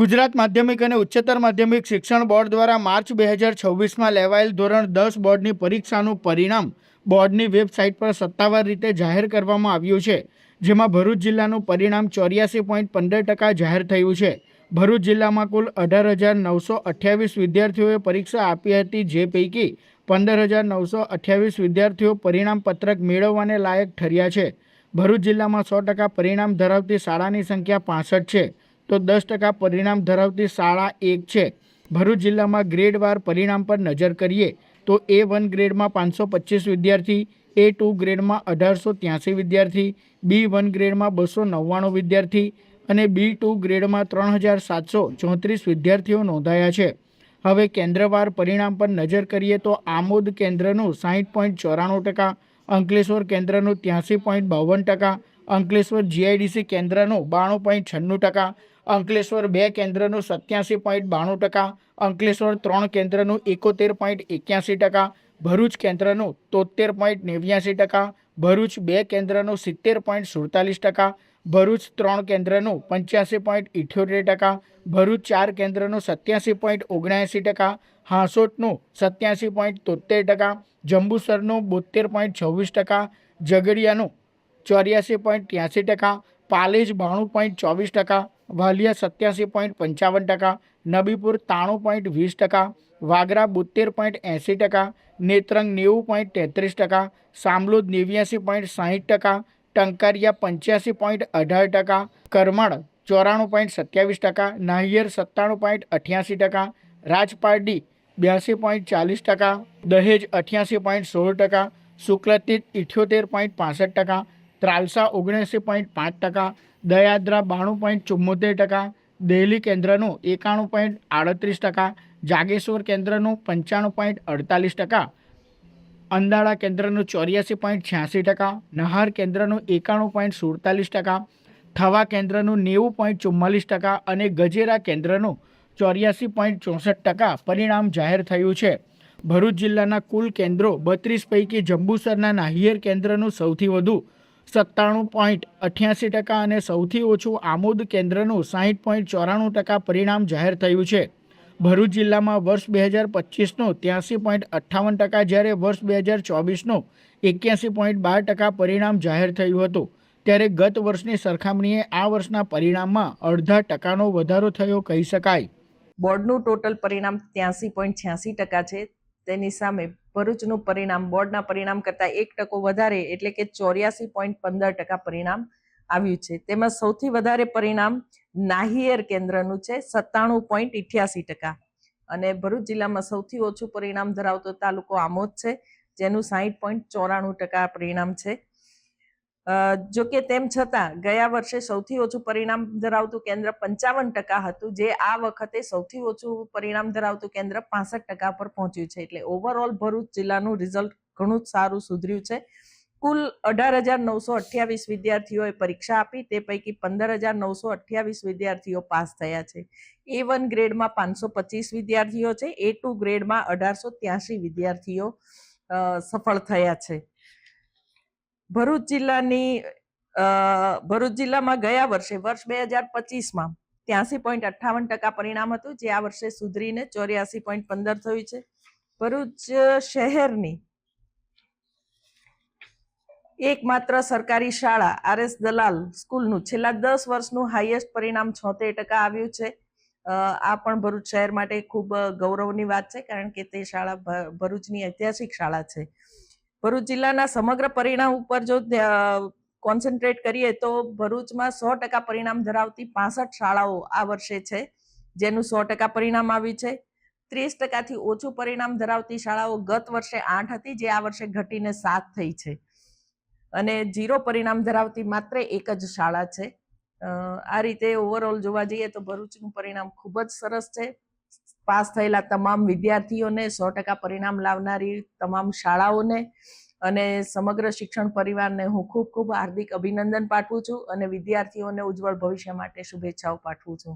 ગુજરાત માધ્યમિક અને ઉચ્ચતર માધ્યમિક શિક્ષણ બોર્ડ દ્વારા માર્ચ 2026માં લેવાયેલ ધોરણ 10 બોર્ડની પરીક્ષાનું પરિણામ બોર્ડની વેબસાઇટ પર સત્તાવાર રીતે જાહેર કરવામાં આવ્યું છે, જેમાં ભરૂચ જિલ્લાનું પરિણામ 84.15% જાહેર થયું છે। ભરૂચ જિલ્લામાં કુલ 18,928 વિદ્યાર્થીઓએ પરીક્ષા આપી હતી, જે પૈકી 15,928 વિદ્યાર્થીઓ પરિણામ પત્રક મેળવવાને લાયક ઠર્યા છે। ભરૂચ જિલ્લામાં 100% પરિણામ ધરાવતી શાળાની સંખ્યા 65 છે, તો 10% પરિણામ ધરાવતી શાળા 1 છે। ભરૂચ જિલ્લામાં ગ્રેડવાર પરિણામ પર નજર કરીએ તો A1 ગ્રેડમાં 525 વિદ્યાર્થી, A2 ગ્રેડમાં 1883 વિદ્યાર્થી, B1 ગ્રેડમાં 299 વિદ્યાર્થી અને B2 ગ્રેડમાં 3734 વિદ્યાર્થીઓ નોંધાયા છે। હવે કેન્દ્રવાર પરિણામ પર નજર કરીએ તો આમોદ કેન્દ્રનું 60.94%, અંકલેશ્વર કેન્દ્રનું 83.52%, અંકલેશ્વર GIDC કેન્દ્રનું 92.96%, અંકલેશ્વર 2 કેન્દ્રનું 87.92%, અંકલેશ્વર 3 કેન્દ્રનું 71.81%, ભરૂચ કેન્દ્રનું 73.89%, ભરૂચ 2 કેન્દ્રનું 70.47%, ભરૂચ 3 કેન્દ્રનું 85.78%, ભરૂચ 4 કેન્દ્રનું 87.79%, હાંસોટનું 87.73%, જંબુસરનું 72.26%, ઝઘડિયાનું 84.83%, પાલેજ 92.24%, વાલિયા 87.55%, નબીપુર 93.20%, વાગરા 72.80%, નેત્રંગ 90.33%, સામલોદ 89.60%, ટંકારિયા 85.18%, કરમાળ 94.27%, નાહિયર 97.88%, રાજપારડી 82.40%, દહેજ 88.16%, શુક્લતીત 78.65%, ત્રાલસા 79.5%, દયાદ્રા 92.74%, દેહલી કેન્દ્રનું 91.38%, જાગેશ્વર કેન્દ્રનું 95.48%, અંદાળા કેન્દ્રનું 84.86%, નહાર કેન્દ્રનું 91.47%, થવા કેન્દ્રનું 90.44% અને ગજેરા કેન્દ્રનું 84.64% પરિણામ જાહેર થયું છે। ભરૂચ જિલ્લાના કુલ કેન્દ્રો 32 પૈકી જંબુસરના નાહિયર કેન્દ્રનું સૌથી વધુ 97.88% અને સૌથી ઓછું આમોદ કેન્દ્રનું 60.94% પરિણામ જાહેર થયું છે। ભરૂચ જિલ્લામાં વર્ષ 2025નું 83.58%, જ્યારે વર્ષ 2024નું 81.12% પરિણામ જાહેર થયું હતું, ત્યારે ગત વર્ષની સરખામણીએ આ વર્ષના પરિણામમાં 0.5%નો વધારો થયો કહી શકાય। બોર્ડનું ટોટલ પરિણામ 83.86% છે। તેની સામે ભરૂચનું પરિણામ બોર્ડના પરિણામ કરતાં 1% વધારે એટલે કે 84.15% પરિણામ આવ્યું છે। તેમાં સૌથી વધારે પરિણામ નાહિયર કેન્દ્રનું છે 97.88%, અને ભરૂચ જિલ્લામાં સૌથી ઓછું પરિણામ ધરાવતો તાલુકો આમોદ છે, જેનું 60.94% પરિણામ છે। જો કે તેમ છતાં ગયા વર્ષે સૌથી ઓછું પરિણામ ધરાવતું કેન્દ્ર 55% હતું, જે આ વખતે સૌથી ઓછું પરિણામ ધરાવતું કેન્દ્ર 65% પર પહોંચ્યું છે। એટલે ઓવરઓલ ભરૂચ જિલ્લાનું રિઝલ્ટ ઘણું જ સારું સુધર્યું છે। કુલ 18,928 વિદ્યાર્થીઓએ પરીક્ષા આપી, તે પૈકી 15,928 વિદ્યાર્થીઓ પાસ થયા છે। A1 ગ્રેડમાં 525 વિદ્યાર્થીઓ છે, A2 ગ્રેડમાં 1883 વિદ્યાર્થીઓ સફળ થયા છે। ભરૂચ જિલ્લામાં ગયા વર્ષે વર્ષ 2025માં 83.58% પરિણામ હતું, જે આ વર્ષે સુધરીને 84.15% થયું છે। ભરૂચ શહેરની એકમાત્ર સરકારી શાળા RS દલાલ સ્કૂલનું છેલ્લા 10 વર્ષનું હાઈએસ્ટ પરિણામ 76% આવ્યું છે। આ પણ ભરૂચ શહેર માટે ખૂબ ગૌરવની વાત છે, કારણ કે તે શાળા ભરૂચની ઐતિહાસિક શાળા છે। ભરૂચ જિલ્લાના સમગ્ર પરિણામ ઉપર જો કોન્સન્ટ્રેટ કરીએ તો ભરૂચમાં 100% પરિણામ ધરાવતી 65 શાળાઓ આ વર્ષે છે, જેનું 100% પરિણામ આવ્યું છે। 30%થી ઓછું પરિણામ ધરાવતી શાળાઓ ગત વર્ષે 8 હતી, જે આ વર્ષે ઘટીને 7 થઈ છે, અને 0 પરિણામ ધરાવતી માત્ર 1 જ શાળા છે। આ રીતે ઓવરઓલ જોવા જઈએ તો ભરૂચનું પરિણામ ખૂબ જ સરસ છે। પાસ થયેલા તમામ વિદ્યાર્થીઓને, 100% પરિણામ લાવનારી તમામ શાળાઓને અને સમગ્ર શિક્ષણ પરિવારને હું ખૂબ ખૂબ હાર્દિક અભિનંદન પાઠવું છું અને વિદ્યાર્થીઓને ઉજ્જવળ ભવિષ્ય માટે શુભેચ્છાઓ પાઠવું છું।